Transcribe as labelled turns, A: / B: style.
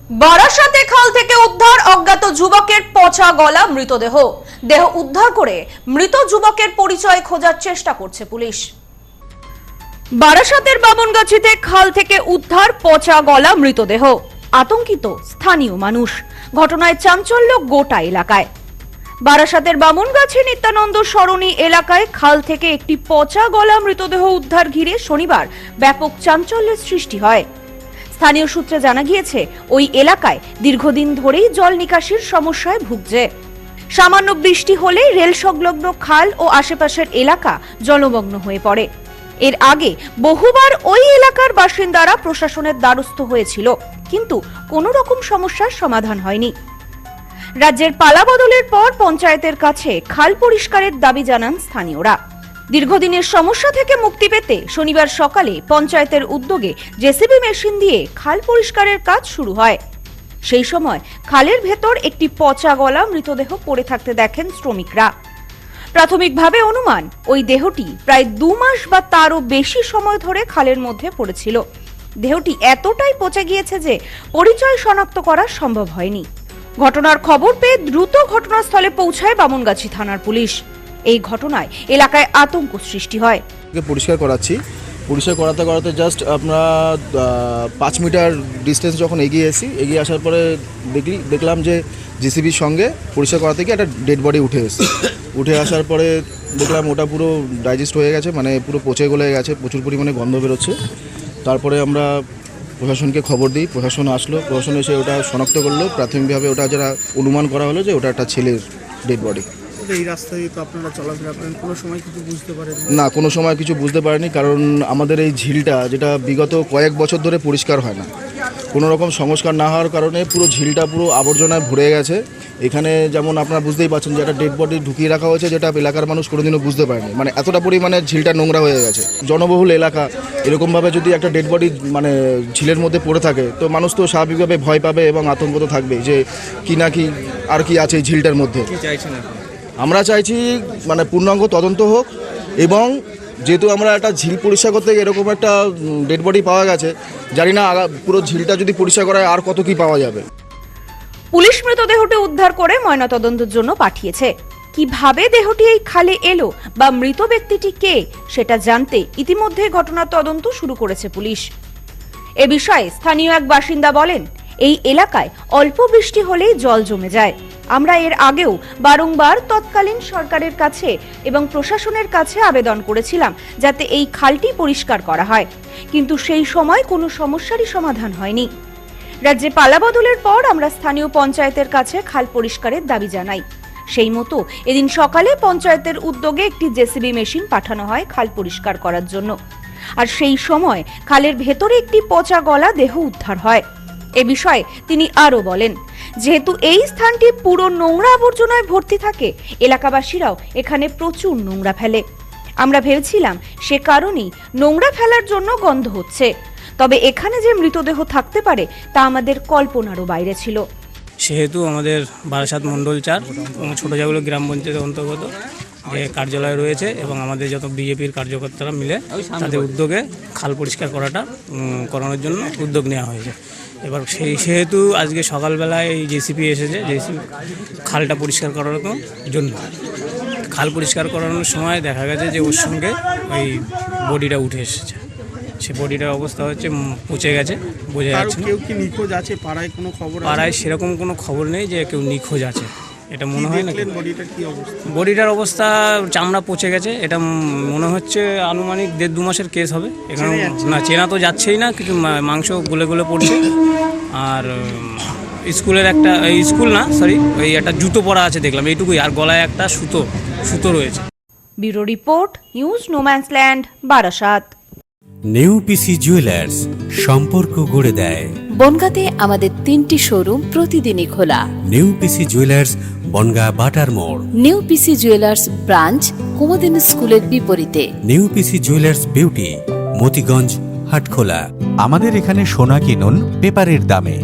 A: বারাসাতে খাল থেকে উদ্ধার অজ্ঞাত যুবকের পচা গলা মৃতদেহ। দেহ উদ্ধার করে মৃত যুবকের পরিচয় খোঁজার চেষ্টা করছে পুলিশ। বারাসাতের বামনগাছিতে খাল থেকে উদ্ধার পচা গলা মৃতদেহ। আতঙ্কিত স্থানীয় মানুষ। ঘটনায় চাঞ্চল্য গোটা এলাকায়। বারাসাতের বামনগাছি নিত্যানন্দ সরণি এলাকায় খাল থেকে একটি পচা গলা মৃতদেহ উদ্ধার ঘিরে শনিবার ব্যাপক চাঞ্চল্যের সৃষ্টি হয়। স্থানীয় সূত্রে জানা গিয়েছে, ওই এলাকায় দীর্ঘদিন ধরেই জল নিকাশির সমস্যায় ভুগছে। সামান্য বৃষ্টি হলেই রেল সংলগ্ন খাল ও আশেপাশের এলাকা জলমগ্ন হয়ে পড়ে। এর আগে বহুবার ওই এলাকার বাসিন্দারা প্রশাসনের দ্বারস্থ হয়েছিল, কিন্তু কোনো রকম সমস্যার সমাধান হয়নি। রাজ্যের পালাবদলের পর পঞ্চায়েতের কাছে খাল পরিষ্কারের দাবি জানান স্থানীয়রা। দীর্ঘদিনের সমস্যা থেকে মুক্তি পেতে শনিবার সকালে পঞ্চায়েতের উদ্যোগে জেসিবি মেশিন দিয়ে খাল পরিষ্কারের কাজ শুরু হয়। সেই সময় খালের ভেতর একটি পচা গলা মৃতদেহ পড়ে থাকতে দেখেন শ্রমিকরা। প্রাথমিকভাবে অনুমান, ওই দেহটি প্রায় 2 মাস বা তারও বেশি সময় ধরে খালের মধ্যে পড়েছিল। দেহটি এতটাই পচে গিয়েছে যে পরিচয় শনাক্ত করা সম্ভব হয়নি। ঘটনার খবর পেয়ে দ্রুত ঘটনাস্থলে পৌঁছায় বামনগাছি থানার পুলিশ। এই ঘটনায় এলাকায় আতঙ্ক সৃষ্টি হয়।
B: পরিষ্কার করাতে জাস্ট আমরা 5 মিটার ডিস্টেন্স যখন এগিয়ে আসার পরে দেখলাম যে জেসিবির সঙ্গে পরিষ্কার করা থেকে একটা ডেড বডি উঠে আসার পরে দেখলাম ওটা পুরো ডাইজেস্ট হয়ে গেছে, মানে পুরো পচে গলে গেছে, প্রচুর পরিমাণে গন্ধ বেরোচ্ছে। তারপরে আমরা প্রশাসনকে খবর দিই, প্রশাসন আসলো, প্রশাসন এসে ওটা শনাক্ত করলো। প্রাথমিকভাবে ওটা যারা অনুমান করা হলো যে ওটা একটা ছেলের ডেড বডি।
C: এই রাস্তায় তো আপনারা চলাফেরা করেন, কোনো সময় কিছু বুঝতে পারেন
B: না? কোনো সময় কিছু বুঝতে পারেনি, কারণ আমাদের এই ঝিলটা যেটা বিগত কয়েক বছর ধরে পরিষ্কার হয় না, কোনো রকম সংস্কার না হওয়ার কারণে পুরো ঝিলটা পুরো আবর্জনায় ভরে গেছে। এখানে যেমন আপনারা বুঝতেই পারছেন যে একটা ডেড বডি ঢুকিয়ে রাখা হয়েছে, যেটা এলাকার মানুষ কোনোদিনও বুঝতে পারেনি। মানে এতটা পরিমাণে ঝিলটা নোংরা হয়ে গেছে। জনবহুল এলাকা, এরকমভাবে যদি একটা ডেড বডি মানে ঝিলের মধ্যে পড়ে থাকে, তো মানুষ তো স্বাভাবিকভাবে ভয় পাবে এবং আতঙ্ক তো থাকবে যে কি না কি আর কি আছে এই ঝিলটার মধ্যে। আমরা চাইছি মানে পূর্ণাঙ্গ তদন্ত হোক, এবং যেহেতু আমরা একটা ঝিল পরিষ্কার করতে গিয়ে এরকম একটা ডেড বডি পাওয়া গেছে, জানি না পুরো ঝিলটা যদি পরিষ্কার করা হয় আর কত কি পাওয়া যাবে।
A: পুলিশ মৃতদেহটি উদ্ধার করে ময়নাতদন্তের জন্য পাঠিয়েছে। কিভাবে দেহটি এই খালে এলো বা মৃত ব্যক্তিটি কে, সেটা জানতে ইতিমধ্যে ঘটনার তদন্ত শুরু করেছে পুলিশ। এ বিষয়ে স্থানীয় এক বাসিন্দা বলেন, এই এলাকায় অল্প বৃষ্টি হলেই জল জমে যায়। আমরা এর আগেও বারংবার তৎকালীন সরকারের কাছে এবং প্রশাসনের কাছে আবেদন করেছিলাম যাতে এই খালটি পরিষ্কার করা হয়, কিন্তু সেই সময় কোনো সমস্যারই সমাধান হয়নি। রাজ্যে পালাবদলের পর আমরা স্থানীয় পঞ্চায়েতের কাছে খাল পরিষ্কারের দাবি জানাই। সেই মতো এদিন সকালে পঞ্চায়েতের উদ্যোগে একটি জেসিবি মেশিন পাঠানো হয় খাল পরিষ্কার করার জন্য। আর সেই সময় খালের ভেতরে একটি পচা গলা দেহ উদ্ধার হয়। এ বিষয়ে তিনি আরো বলেন, যেহেতু এই স্থানটি পুরো নোংরা আবর্জনায় ভর্তি থাকে, এলাকাবাসীরাও এখানে প্রচুর নোংরা ফেলে। আমরা ভেবেছিলাম সে কারণেই নোংরা ফেলার জন্য গন্ধ হচ্ছে, তবে এখানে যে মৃতদেহ থাকতে পারে তা আমাদের কল্পনারও বাইরে ছিল।
D: সেহেতু আমাদের বারাসাত মণ্ডল 4 ছোট জাগুলো গ্রাম পঞ্চায়েতের অন্তর্গত যে কার্যালয় রয়েছে এবং আমাদের যত বিজেপির কার্যকর্তারা মিলে তাদের উদ্যোগে খাল পরিষ্কার করানোর জন্য উদ্যোগ নেওয়া হয়েছে। এবার সেহেতু আজকে সকালবেলায় এই জেসিপি এসেছে, জেসিপি খালটা পরিষ্কার করানোর জন্য। খাল পরিষ্কার করানোর সময় দেখা গেছে যে ওর সঙ্গে ওই বডিটা উঠে এসেছে। সে বডিটার অবস্থা হচ্ছে পচে গেছে, বোঝা যাচ্ছে।
C: কেউ কি নিখোঁজ আছে পাড়ায়? কোনো খবর?
D: পাড়ায় সেরকম কোনো খবর নেই যে কেউ নিখোঁজ আছে, এটা মনে হয় না।
C: বডিটার কি অবস্থা?
D: বডিটার অবস্থা চামড়া পচে গেছে, এটা মনে হচ্ছে আনুমানিক 1.5-2 মাসের কেস হবে। এখানে না চেনা তো যাচ্ছেই না, কিছু মাংস গলে গলে পড়ছে। আর স্কুলের একটা স্কুল না সরি ওই একটা জুতো পরা আছে দেখলাম, এইটুকুই। আর গলায় একটা সুতো রয়েছে।
A: Bureau report, news no man's land, Barasat.
E: New PC jewellers, সম্পর্ক গড়ে দেয়।
F: বনগাঁতে আমাদের 3টি শোরুম প্রতিদিনই খোলা।
E: নিউ পিসি জুয়েলার্স, বনগাঁ বাটার মোড়।
F: New PC jewellers branch, Kumudini স্কুলের বিপরীতে।
E: New PC jewellers beauty, Motiganj, Hatkhola.
G: আমাদের এখানে সোনা কিনুন পেপারের দামে।